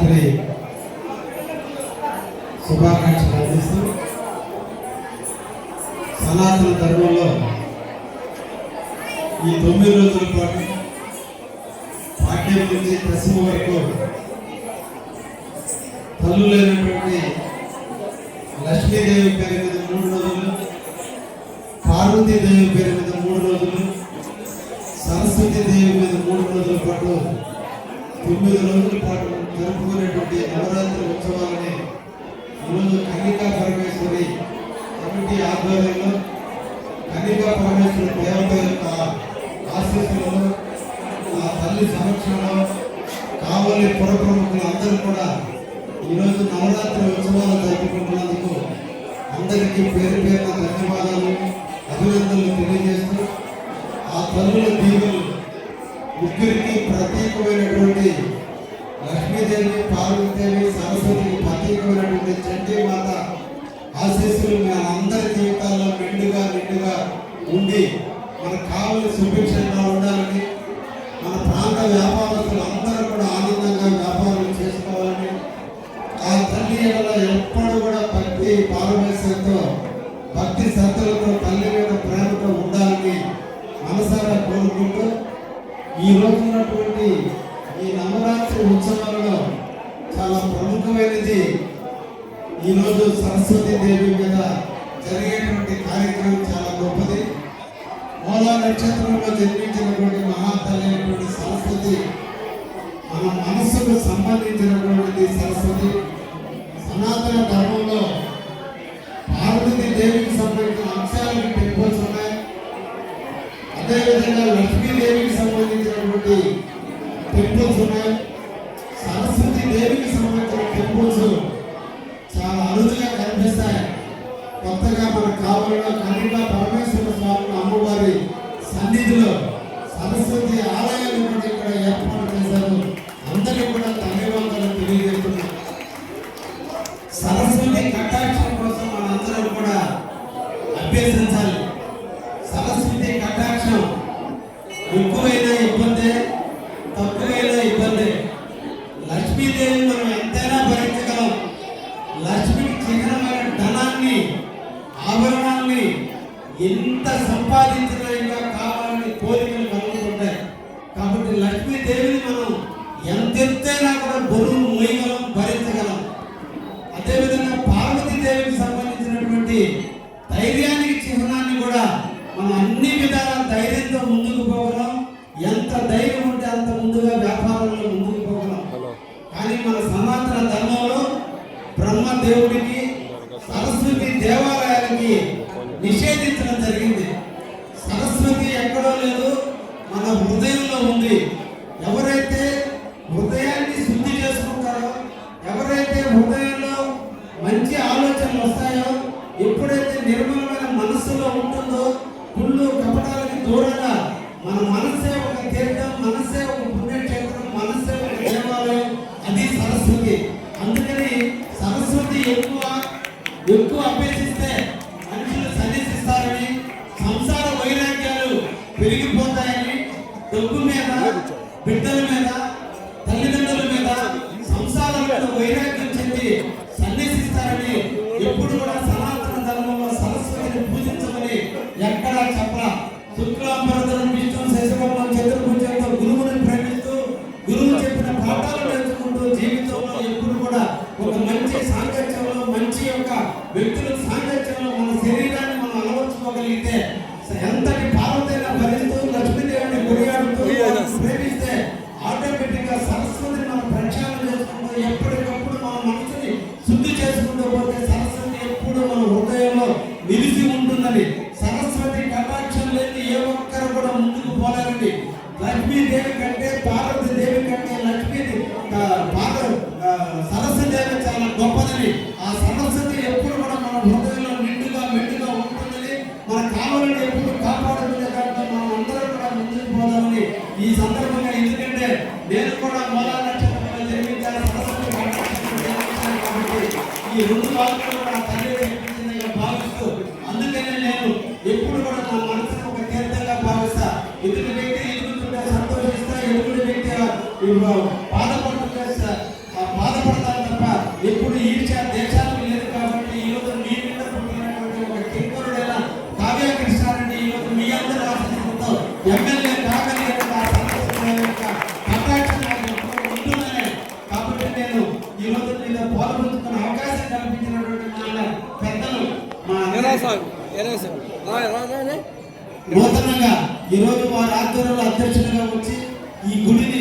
నవరాత్రి శుభాకాంక్షలు అందిస్తూ సనాతన ధర్మంలో ఈ 9 రోజుల పాటు పాఠ్యం నుంచి దశమ వరకు తల్లు లేనటువంటి లక్ష్మీదేవి పేరు మీద 3 రోజులు, పార్వతీదేవి పేరు మీద 3 రోజులు, సరస్వతీదేవి మీద 3 రోజుల పాటు 9 రోజుల పాటు జరుపుకునేటువంటి నవరాత్రి ఉత్సవాలని ఈరోజు కన్నికా పరమేశ్వరి కమిటీ ఆధ్వర్యంలో కన్నికా పరమేశ్వరి దేవత యొక్క ఆశీస్సులలో ఆ తల్లి సమక్షంలో కావలి పుర ప్రముఖులు అందరూ కూడా ఈరోజు నవరాత్రి ఉత్సవాలు జరుపుకుంటున్నందుకు అందరికీ పేరు పేరున ధన్యవాదాలు, అభినందనలు తెలియజేస్తూ ఆ తల్లుల దీవులు ముగ్గురికి ప్రత్యేకమైనటువంటి లక్ష్మీదేవి, పార్వతీదేవి, సరస్వతికి ప్రత్యేకమైనటువంటి చండీ మాత ఆశీస్సులు మన అందరి జీవితాల్లో నిండుగా ఉండి మనకు కావలి సుభిక్షంగా ఉండాలని, మన ప్రాంత వ్యాపారస్తులు అందరూ కూడా ఆనందంగా వ్యాపారం చేసుకోవాలని, ఆ తల్లి ఎప్పుడు కూడా భక్తి పారమేశ్వరంతో భక్తి శ్రద్ధలతో తల్లి మీద ప్రేమతో ఉండాలని మనసారా కోరుకుంటూ ఈ రోజు ఉన్నటువంటి ఈ నవరాత్రి ఉత్సవాలలో చాలా ప్రముఖమైనది ఈరోజు సరస్వతీదేవి మీద జరిగేటువంటి కార్యక్రమం చాలా గొప్పది. మూలా నక్షత్రంలో జన్మించినటువంటి మహాతల్లి అయినటువంటి సరస్వతి, మన మనస్సుకు సంబంధించినటువంటిది సరస్వతి. సనాతన ధర్మంలో పార్వతీదేవికి సంబంధించిన అంశాలకి టెంపుల్స్ ఉన్నాయి. అదేవిధంగా లక్ష్మీదేవికి సంబంధించినటువంటి టెంపుల్స్ ఉన్నాయి. సరస్వతి దేవికి సంబంధించిన టెంపుల్స్ చాలా అరుదుగా కనిపిస్తాయి. కొత్తగా మన కావలిలో కన్నికా పరమేశ్వర స్వామి అమ్మవారి సన్నిధిలో సరస్వతి ఆలయాన్ని కూడా ఇక్కడ ఏర్పాటు చేశారు. అందరికీ కూడా ధన్యవాదాలు తెలియజేస్తున్నాం. సరస్వతి కటాక్షం కోసం మనందరం కూడా అభ్యసించాలి. సరస్వతి కటాక్షం ఎక్కువైనా ఇబ్బందే, తక్కువైనా ఇబ్బందే. లక్ష్మీదేవి మనం ఎంతైనా భరించగలం. లక్ష్మికి చిహ్నమైన ధనాన్ని, ఆభరణాన్ని ఎంత సంపాదించినా ఇంకా కావాలని కోరికలు కలుగుతుంటాయి. కాబట్టి లక్ష్మీదేవిని మనం ఎంతెత్తైనా కూడా బరువు మోయగలం, భరించగలం. అదేవిధంగా పార్వతీదేవికి సంబంధించినటువంటి ధైర్యానికి చిహ్నాన్ని కూడా మనం అన్ని విధాల ధైర్యంతో ముందుకు పోగలం. ఎంత ధైర్యం ఉంటే అంత ముందుగా వ్యాపారంలో ముందుకు పోగలం. కానీ మన సనాతన ధర్మంలో బ్రహ్మదేవుడికి, సరస్వతి దేవాలయానికి నిషేధించడం జరిగింది. సరస్వతి ఎక్కడో లేదు, మన హృదయంలో ఉంది. ఎవరైతే హృదయాన్ని శుద్ధి చేసుకుంటారో, ఎవరైతే హృదయంలో మంచి ఆలోచనలు వస్తాయో, ఎప్పుడైతే నిర్మలమైన మనస్సులో ఉంటుందో, కుళ్ళు కపటాలకి దూరంగా మన మనస్సే ఒక తీర్థం, మనస్సే ఒక పుణ్యక్షేత్రం, మనస్సే ఒక దేవాలయం, అది సరస్వతి. అందుకని సరస్వతి ఎక్కువ అభ్యసిస్తే మనుషులు సన్నిసిస్తారని, సంసార వైరాగ్యాలు పెరిగిపోతాయని, డబ్బు మీద, బిడ్డల మీద, తల్లిదండ్రుల మీద, సంసారం మీద వైరాగ్యం చెంది సన్నిసిస్తారని ఎప్పుడు కూడా సనాతన ధర్మంలో సరస్వతిని పూజించమని ఎక్కడా చెప్పరా. శుక్లాంబరధరం విష్ణు శశివర్ణం చతుర్భుజంతో గురువుని ప్రేమిస్తూ, గురువు చెప్పిన పాఠాలు నేర్చుకుంటూ జీవితంలో ఎప్పుడు కూడా ఒక మంచి సాంగత్యంలో, మంచి యొక్క వ్యక్తుల సాంగత్యంలో మన శరీరాన్ని మనం అలవర్చుకోగలిగితే, ఎంతటి పార్వతైనా భరిస్తూ లక్ష్మీదేవిని కొనియాడుతూ ప్రేమిస్తే ఆటోమేటిక్ గా సరస్వతిని మనం ప్రక్షాళన చేసుకుంటూ ఎప్పటికప్పుడు మన మనసుని శుద్ధి చేసుకుంటూ పోతే సరస్వతి ఎప్పుడు మన హృదయంలో నిలిచి ఉంటుందని. సరస్వతి కటాక్షం లేని ఏ ఒక్కరు కూడా ముందుకు పోలేరండి. లక్ష్మీదేవి కంటే, పార్వతీదేవి కంటే సరస్వతి చాలా గొప్పదని, ఆ సరస్వతి ఎప్పుడు కూడా మన హృదయంలో మెండుగా ఉంటుందని, మన కావాలని ఎప్పుడు కాపాడుకునే దాంట్లో మనం అందరం కూడా ముందుకు పోదామని ఈ సందర్భంగా, ఎందుకంటే నేను కూడా మూలా నక్షత్రంలో జన్మించాను, సరస్వతి కాబట్టి ఈ 2 వాక్యాలు కూడా తల్లి చెప్పించిందిగా భావిస్తూ, అందుకనే నేను ఎప్పుడు కూడా నా మనసును ఒక తీర్థంగా భావిస్తా. ఎదుటి వ్యక్తి ఎదుగుతుంటే సంతోషిస్తా, ఎదుటి వ్యక్తి బాధపడుతుంటే బాధ ఆధ్వర్యంలో అధ్యక్షుడిగా వచ్చి ఈ గుడిని